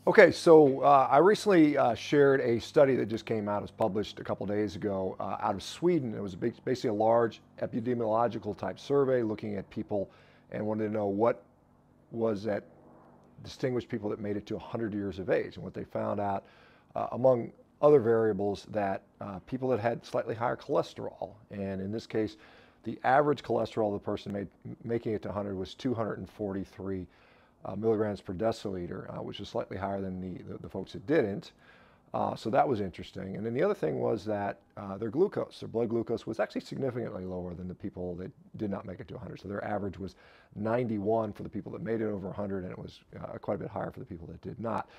Okay, so I recently shared a study that just came out. It was published a couple days ago out of Sweden. It was basically a large epidemiological type survey looking at people and wanted to know what was that distinguished people that made it to 100 years of age. And what they found out, among other variables, that people that had slightly higher cholesterol, and in this case, the average cholesterol of the person making it to 100 was 243 milligrams per deciliter, which is slightly higher than the folks that didn't. So that was interesting. And then the other thing was that their blood glucose was actually significantly lower than the people that did not make it to 100. So their average was 91 for the people that made it over 100, and it was quite a bit higher for the people that did not.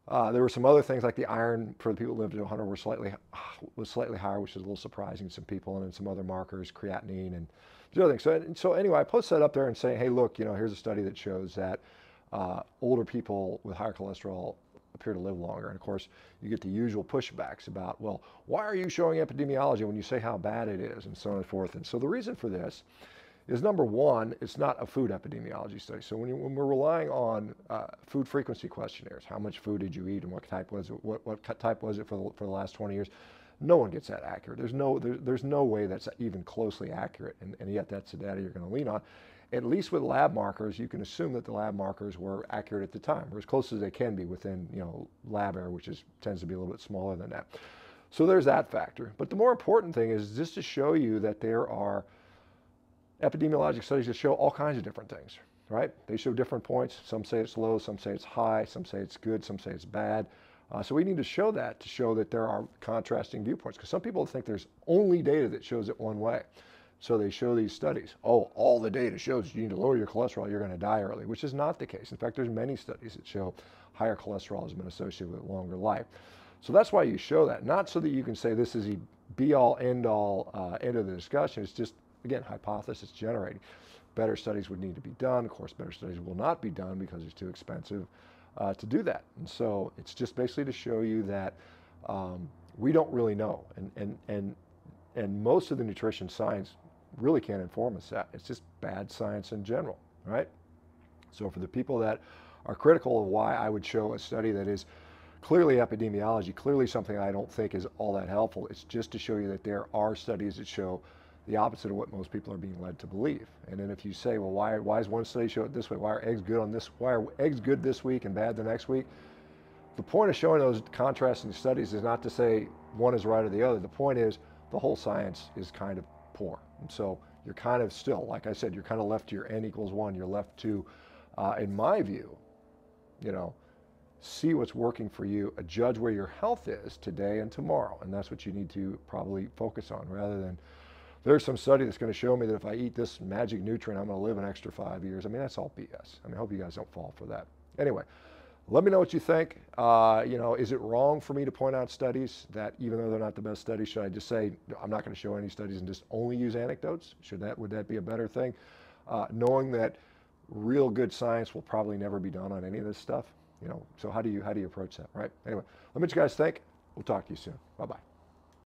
There were some other things like the iron for the people who lived to 100 was slightly higher, which is a little surprising to some people, and then some other markers, creatinine and the other things. So anyway, I posted that up there and saying, hey, look, here's a study that shows that older people with higher cholesterol appear to live longer. And of course, you get the usual pushbacks about, well, why are you showing epidemiology when you say how bad it is, and so on and forth. And so the reason for this is, number one, it's not a food epidemiology study. So when we're relying on food frequency questionnaires, how much food did you eat and what type was it, what type was it for the last 20 years, no one gets that accurate. There's no way that's even closely accurate, and yet that's the data you're going to lean on. At least with lab markers, you can assume that the lab markers were accurate at the time, or as close as they can be within lab error, which tends to be a little bit smaller than that. So there's that factor. But the more important thing is just to show you that there are epidemiologic studies that show all kinds of different things, right? They show different points. Some say it's low, some say it's high, some say it's good, some say it's bad. So we need to show that there are contrasting viewpoints, because some people think there's only data that shows it one way. So they show these studies. Oh, all the data shows you need to lower your cholesterol, you're going to die early, which is not the case. In fact, there's many studies that show higher cholesterol has been associated with longer life. So that's why you show that, not so that you can say this is a be-all, end-all, end of the discussion. It's just, again, hypothesis generating. Better studies would need to be done. Of course, better studies will not be done because it's too expensive to do that. And so it's just basically to show you that we don't really know. And most of the nutrition science really can't inform us that. It's just bad science in general, right? So for the people that are critical of why I would show a study that is clearly epidemiology, clearly something I don't think is all that helpful, it's just to show you that there are studies that show the opposite of what most people are being led to believe. And then if you say, well, why does one study show it this way? Why are eggs good this week and bad the next week? The point of showing those contrasting studies is not to say one is right or the other. The point is the whole science is kind of poor. And so you're kind of still, like I said, you're kind of left to your n=1. You're left to, in my view, see what's working for you, judge where your health is today and tomorrow. And that's what you need to probably focus on, rather than there's some study that's going to show me that if I eat this magic nutrient, I'm going to live an extra 5 years. I mean, that's all BS. I hope you guys don't fall for that. Anyway, let me know what you think. Is it wrong for me to point out studies that, even though they're not the best studies, should I just say I'm not going to show any studies and just only use anecdotes? Would that be a better thing? Knowing that real good science will probably never be done on any of this stuff. So how do you approach that, right? Anyway, let me know what you guys think. We'll talk to you soon. Bye-bye.